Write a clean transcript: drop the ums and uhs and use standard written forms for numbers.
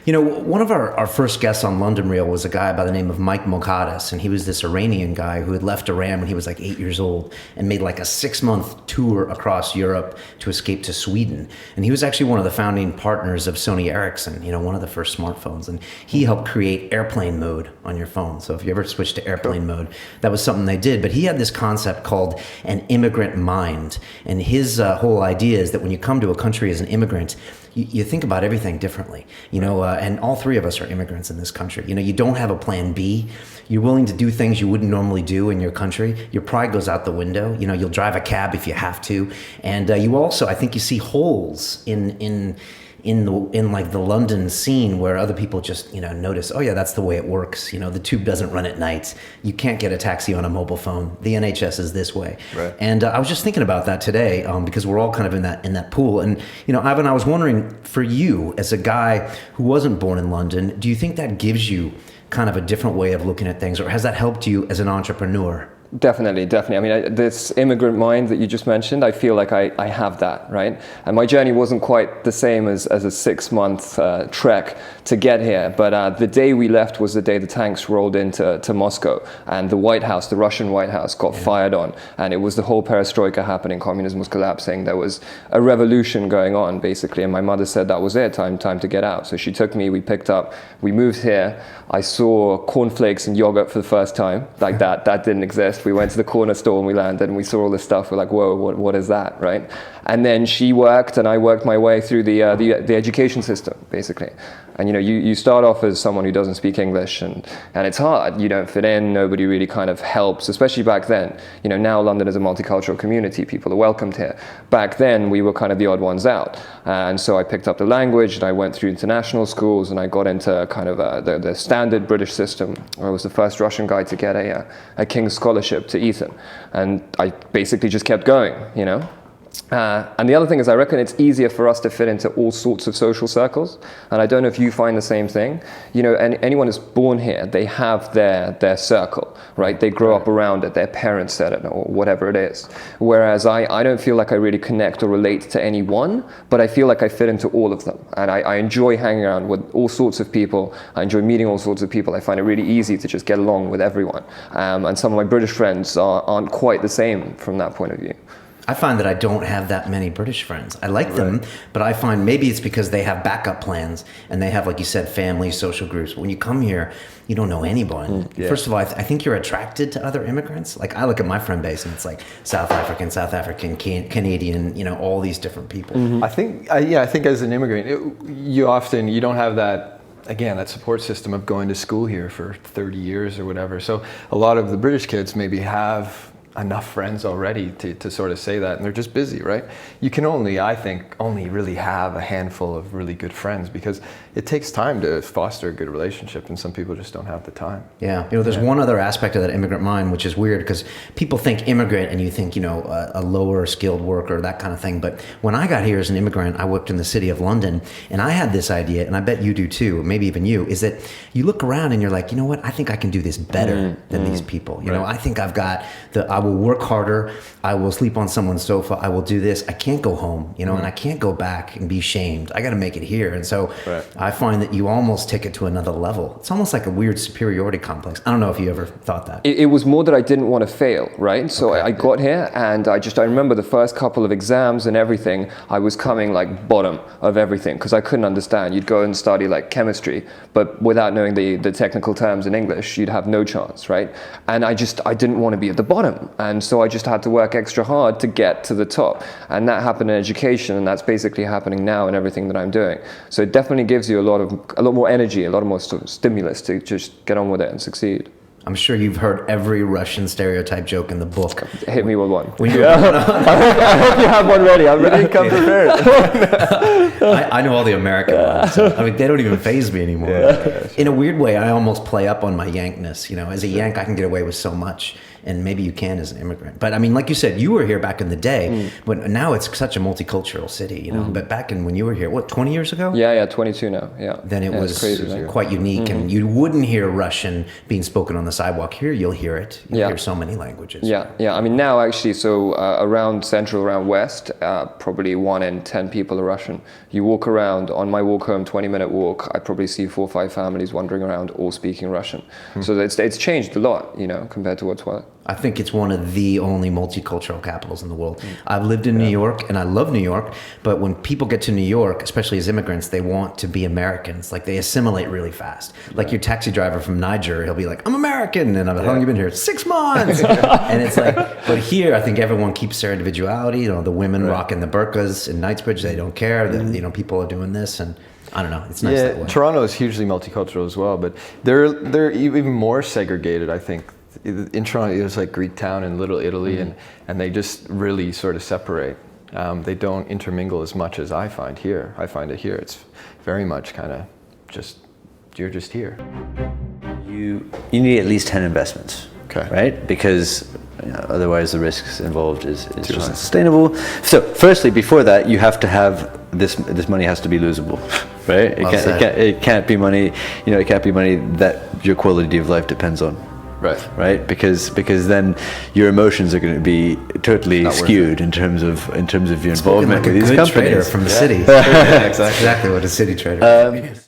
One of our first guests on London Real was a guy by the name of Mike Mokadas, and he was this Iranian guy who had left Iran when he was like 8 years old and made like a 6-month tour across Europe to escape to Sweden. And he was actually one of the founding partners of Sony Ericsson, one of the first smartphones. And he helped create airplane mode on your phone. So if you ever switch to airplane mode, that was something they did. But he had this concept called an immigrant mind. And his whole idea is that when you come to a country as an immigrant, you think about everything differently, and all three of us are immigrants in this country. You don't have a plan B. You're willing to do things you wouldn't normally do in your country. Your pride goes out the window. You'll drive a cab if you have to. And you also, I think you see holes in like the London scene where other people just, notice, oh yeah, that's the way it works. The tube doesn't run at night. You can't get a taxi on a mobile phone. The NHS is this way. Right. And I was just thinking about that today because we're all kind of in that pool. And, Ivan, I was wondering, for you as a guy who wasn't born in London, do you think that gives you kind of a different way of looking at things, or has that helped you as an entrepreneur? Definitely. I mean, this immigrant mind that you just mentioned, I feel like I have that, right? And my journey wasn't quite the same as a 6-month trek to get here. But the day we left was the day the tanks rolled into Moscow, and the White House, the Russian White House, got fired on. And it was the whole perestroika happening. Communism was collapsing. There was a revolution going on, basically. And my mother said that was it, time to get out. So she took me, we picked up, we moved here. I saw cornflakes and yogurt for the first time. Like that didn't exist. We went to the corner store and we landed and we saw all this stuff. We're like, whoa, what is that, right? And then she worked and I worked my way through the education system, basically. And you start off as someone who doesn't speak English, and it's hard. You don't fit in. Nobody really kind of helps, especially back then. Now London is a multicultural community. People are welcomed here. Back then, we were kind of the odd ones out. And so I picked up the language, and I went through international schools, and I got into kind of the standard British system. I was the first Russian guy to get a King's Scholarship to Eton. And I basically just kept going, And the other thing is, I reckon it's easier for us to fit into all sorts of social circles. And I don't know if you find the same thing. Anyone who's born here, they have their circle, right? They grow up around it. Their parents said it, or whatever it is. Whereas I don't feel like I really connect or relate to any one, but I feel like I fit into all of them. And I enjoy hanging around with all sorts of people. I enjoy meeting all sorts of people. I find it really easy to just get along with everyone. And some of my British friends aren't quite the same from that point of view. I find that I don't have that many British friends. I like them, but I find maybe it's because they have backup plans and they have, like you said, family, social groups. But when you come here, you don't know anyone. First of all, I think you're attracted to other immigrants. Like I look at my friend base and it's like South African, Canadian, all these different people. Mm-hmm. I think as an immigrant, you don't have that, again, that support system of going to school here for 30 years or whatever. So a lot of the British kids maybe have enough friends already to sort of say that, and they're just busy, right? You can only really have a handful of really good friends because it takes time to foster a good relationship, and some people just don't have the time. Yeah, there's one other aspect of that immigrant mind, which is weird because people think immigrant and you think, a lower skilled worker, that kind of thing. But when I got here as an immigrant, I worked in the city of London, and I had this idea, and I bet you do too, maybe even you, is that you look around and you're like, you know what, I think I can do this better than these people. I think I've got I will work harder. I will sleep on someone's sofa. I will do this. I can't go home, and I can't go back and be shamed. I got to make it here. And so I find that you almost take it to another level. It's almost like a weird superiority complex. I don't know if you ever thought that. It was more that I didn't want to fail, right? So I got here and I remember the first couple of exams and everything, I was coming like bottom of everything because I couldn't understand. You'd go and study like chemistry, but without knowing the technical terms in English, you'd have no chance, right? And I didn't want to be at the bottom. And so I just had to work extra hard to get to the top. And that happened in education, and that's basically happening now in everything that I'm doing. So it definitely gives you a lot more energy, a lot more sort of stimulus to just get on with it and succeed. I'm sure you've heard every Russian stereotype joke in the book. Hit me with one. I hope you have one ready. I'm ready to come prepared. I know all the American ones. So, they don't even faze me anymore. Yeah. In a weird way, I almost play up on my Yankness. As a Yank, I can get away with so much. and maybe you can as an immigrant. But I mean, like you said, you were here back in the day, but now it's such a multicultural city, you know. But back in when you were here, what, 20 years ago? Yeah, 22 now. Yeah. Then it was crazy, right? quite unique, and you wouldn't hear Russian being spoken on the sidewalk. Here, you'll hear it. You'll hear so many languages. Yeah. I mean, now actually, so around Central, around West, probably 1 in 10 people are Russian. You walk around, on my walk home, 20-minute walk, I probably see 4 or 5 families wandering around, all speaking Russian. So it's changed a lot, you know, compared to what's what. I think it's one of the only multicultural capitals in the world. I've lived in New York, and I love New York, but when people get to New York, especially as immigrants, they want to be Americans. Like, they assimilate really fast. Like, your taxi driver from Niger, he'll be like, I'm American, and I'm like, how long have you been here? 6 months! And it's like, but here, I think everyone keeps their individuality. You know, the women rocking the burqas in Knightsbridge, they don't care that, you know, people are doing this, and I don't know, it's nice that way. Toronto is hugely multicultural as well, but they're even more segregated, I think. In Toronto, it was like Greek town and Little Italy, and they just really sort of separate. They don't intermingle as much as I find here. I find it here, it's very much kind of just, you're just here. You need at least 10 investments, right? Because otherwise the risks involved is just not sustainable. So firstly, before that, you have to have, this money has to be losable, right? It can't be money, you know, it can't be money that your quality of life depends on. Right, because then your emotions are going to be totally skewed in terms of your involvement with these companies. Trader from the city. Exactly. Exactly what a city trader is.